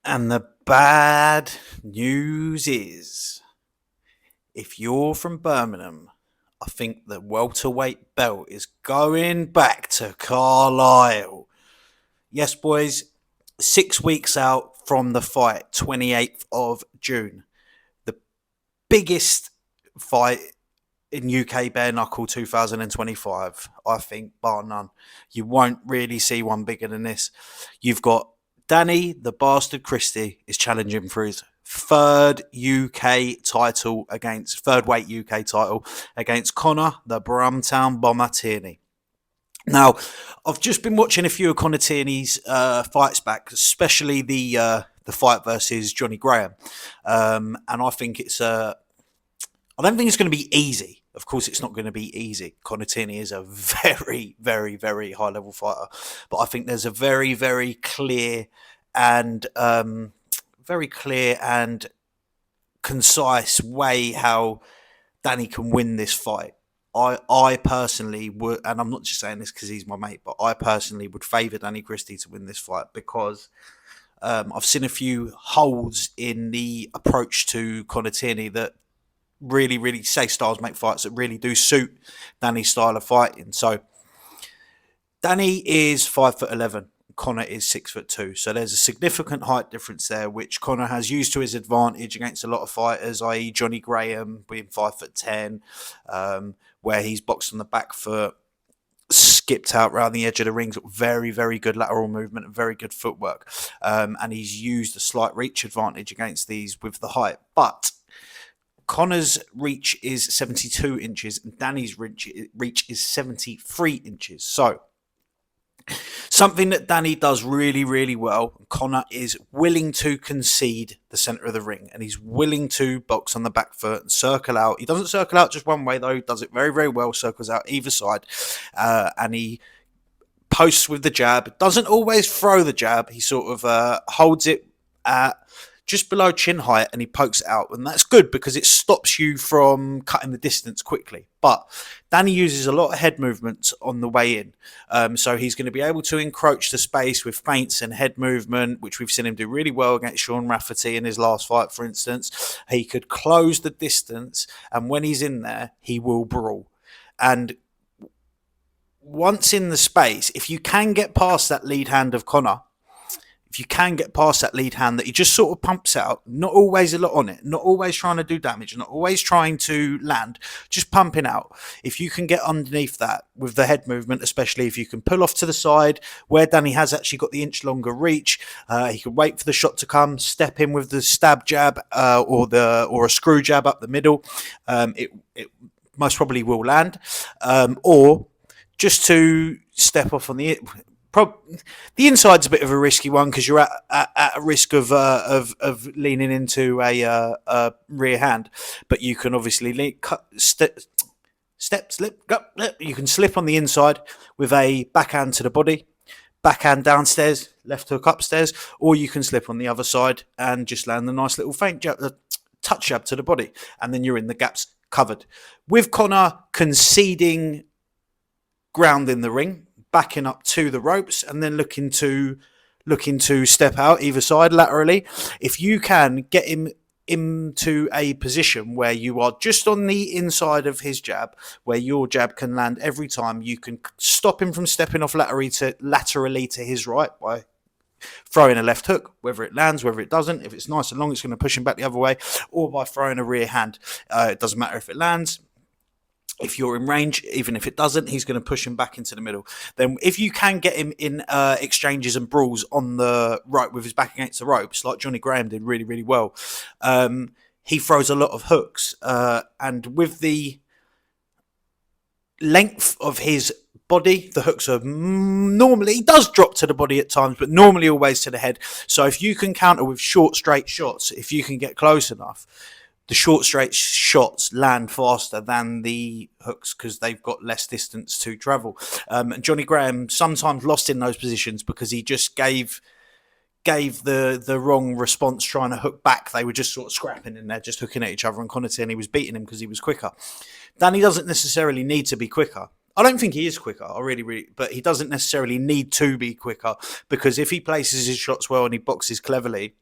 And the bad news is, if you're from Birmingham, I think the welterweight belt is going back to Carlisle. Yes, boys, 6 weeks out from the fight, 28th of June. The biggest fight in UK bare-knuckle 2025, I think, bar none. You won't really see one bigger than this. You've got Danny, the bastard Christie, is challenging for his third weight UK title against Connor, the Brumtown Bomber Tierney. Now, I've just been watching a few of Connor Tierney's fights back, especially the fight versus Johnny Graham, and I think I don't think it's going to be easy. Of course, it's not going to be easy. Connor Tierney is a very, very, very high level fighter, but I think there's a very, and very clear and concise way how Danny can win this fight. I personally would, and I'm not just saying this because he's my mate, but I personally would favour Danny Christie to win this fight because I've seen a few holes in the approach to Connor Tierney that really say styles make fights that really do suit Danny's style of fighting. So Danny is 5'11", Connor is 6'2", so there's a significant height difference there, which Connor has used to his advantage against a lot of fighters, i.e. Johnny Graham being 5'10", where he's boxed on the back foot, skipped out around the edge of the ring, very good lateral movement and very good footwork, and he's used a slight reach advantage against these with the height. But Connor's reach is 72 inches and Danny's reach is 73 inches. So something that Danny does really well, Connor is willing to concede the centre of the ring and he's willing to box on the back foot and circle out. He doesn't circle out just one way though, he does it very well, circles out either side, and he posts with the jab. Doesn't always throw the jab, he sort of holds it at just below chin height and he pokes it out, and that's good because it stops you from cutting the distance quickly. But Danny uses a lot of head movements on the way in, so he's going to be able to encroach the space with feints and head movement, which we've seen him do really well against Sean Rafferty in his last fight, for instance. He could close the distance, and when he's in there he will brawl. And once in the space, if you can get past that lead hand of Connor, if you can get past that lead hand that he just sort of pumps out, not always a lot on it, not always trying to do damage, not always trying to land, just pumping out. If you can get underneath that with the head movement, especially if you can pull off to the side where Danny has actually got the inch longer reach, he can wait for the shot to come, step in with the stab jab or a screw jab up the middle. It most probably will land, or just to step off on the the inside's a bit of a risky one because you're at a risk of leaning into a rear hand, but you can obviously slip. You can slip on the inside with a backhand to the body, backhand downstairs, left hook upstairs, or you can slip on the other side and just land a nice little feint jab, touch jab to the body, and then you're in the gaps covered. With Connor conceding ground in the ring, backing up to the ropes and then looking to step out either side laterally. If you can get him into a position where you are just on the inside of his jab, where your jab can land every time, you can stop him from stepping off laterally to his right by throwing a left hook, whether it lands, whether it doesn't. If it's nice and long, it's going to push him back the other way, or by throwing a rear hand. It doesn't matter if it lands. If you're in range, even if it doesn't, he's going to push him back into the middle. Then if you can get him in exchanges and brawls on the right with his back against the ropes, like Johnny Graham did really well, he throws a lot of hooks. And with the length of his body, the hooks are normally, he does drop to the body at times, but normally always to the head. So if you can counter with short, straight shots, if you can get close enough, the short, straight shots land faster than the hooks because they've got less distance to travel. And Johnny Graham sometimes lost in those positions because he just gave the wrong response trying to hook back. They were just sort of scrapping in there, just hooking at each other, and Connor Tierney was beating him because he was quicker. Danny doesn't necessarily need to be quicker. I don't think he is quicker, but he doesn't necessarily need to be quicker because if he places his shots well and he boxes cleverly,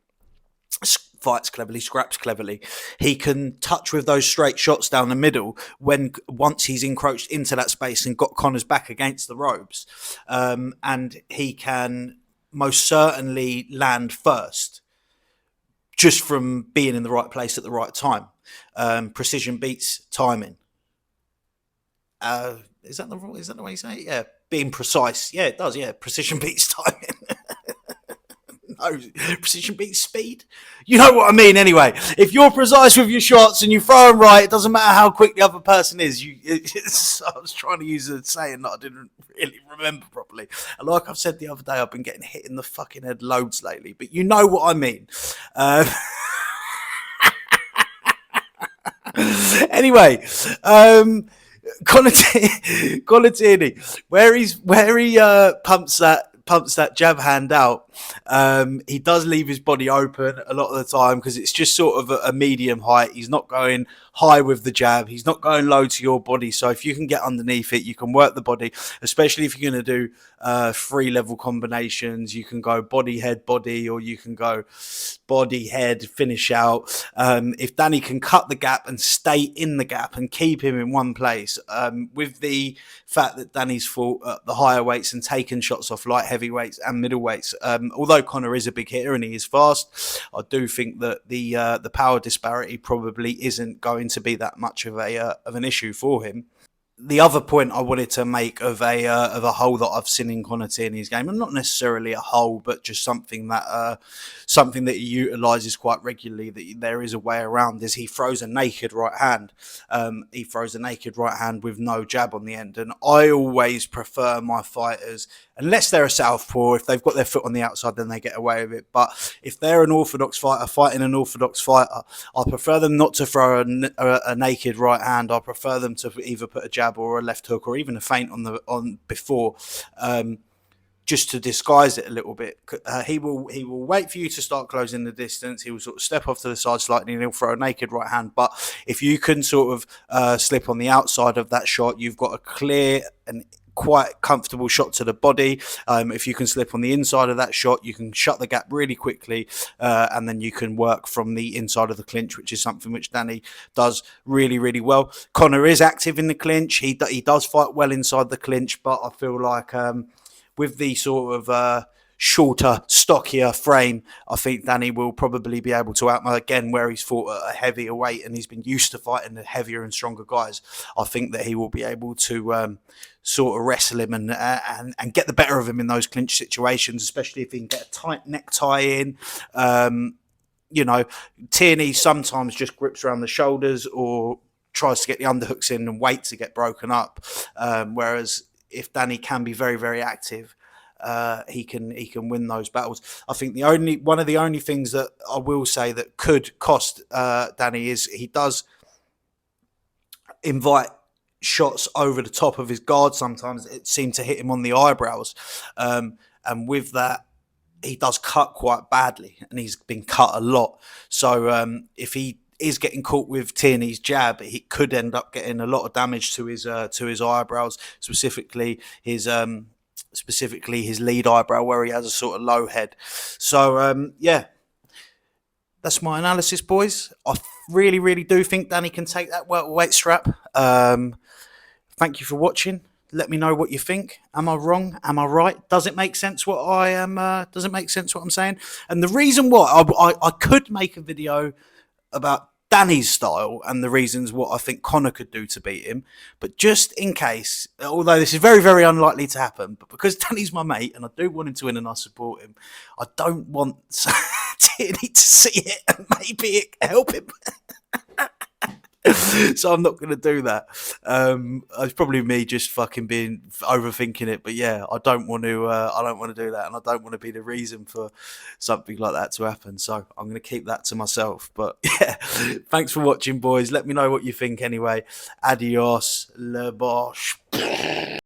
fights cleverly, scraps cleverly. He can touch with those straight shots down the middle when once he's encroached into that space and got Connor's back against the ropes, and he can most certainly land first just from being in the right place at the right time. Precision beats timing. Is that the way you say it? Yeah, being precise. Yeah, it does. Yeah, precision beats timing. No, precision beats speed. You know what I mean. Anyway, if you're precise with your shots and you throw them right, it doesn't matter how quick the other person is. I was trying to use a saying that I didn't really remember properly. And like I've said the other day, I've been getting hit in the fucking head loads lately. But you know what I mean. Anyway, Connor Tierney, where he pumps that jab hand out, he does leave his body open a lot of the time because it's just sort of a medium height. He's not going high with the jab. He's not going low to your body. So if you can get underneath it, you can work the body, especially if you're going to do 3-level combinations. You can go body, head, body, or you can go body, head, finish out. If Danny can cut the gap and stay in the gap and keep him in one place, with the fact that Danny's fought at the higher weights and taken shots off light heavyweights and middleweights, although Connor is a big hitter and he is fast, I do think that the power disparity probably isn't going to be that much of an issue for him. The other point I wanted to make of a hole that I've seen in Connor Tierney's game, and not necessarily a hole, but just something that he utilises quite regularly, that there is a way around, is he throws a naked right hand. He throws a naked right hand with no jab on the end, and I always prefer my fighters, unless they're a southpaw, if they've got their foot on the outside, then they get away with it. But if they're an orthodox fighter fighting an orthodox fighter, I prefer them not to throw a naked right hand. I prefer them to either put a jab or a left hook or even a feint on before, just to disguise it a little bit. He will wait for you to start closing the distance. He will sort of step off to the side slightly and he'll throw a naked right hand. But if you can sort of slip on the outside of that shot, you've got a clear and quite comfortable shot to the body. If you can slip on the inside of that shot, you can shut the gap really quickly, and then you can work from the inside of the clinch, which is something which Danny does really, really well. Connor is active in the clinch. He does fight well inside the clinch, but I feel like with the sort of shorter, stockier frame, I think Danny will probably be able to again, where he's fought at a heavier weight and he's been used to fighting the heavier and stronger guys. I think that he will be able to sort of wrestle him and get the better of him in those clinch situations, especially if he can get a tight necktie in. Tierney sometimes just grips around the shoulders or tries to get the underhooks in and wait to get broken up. Whereas if Danny can be very, very active, he can win those battles. I think one of the only things that I will say that could cost Danny is he does invite shots over the top of his guard. Sometimes it seemed to hit him on the eyebrows, and with that, he does cut quite badly, and he's been cut a lot. So if he is getting caught with Tierney's jab, he could end up getting a lot of damage to his eyebrows, specifically his lead eyebrow where he has a sort of low head. So that's my analysis, boys. I really, really do think Danny can take that welterweight strap. Thank you for watching. Let me know what you think. Am I wrong? Am I right? Does it make sense what I am? Does it make sense what I'm saying? And the reason why I could make a video about Danny's style and the reasons what I think Connor could do to beat him, but just in case, although this is very, very unlikely to happen, but because Danny's my mate and I do want him to win and I support him, I don't want Tierney to see it and maybe it help him. So I'm not going to do that. It's probably me just fucking being overthinking it. But yeah, I don't want to. I don't want to do that, and I don't want to be the reason for something like that to happen. So I'm going to keep that to myself. But yeah, thanks for watching, boys. Let me know what you think anyway. Adios, le bosh.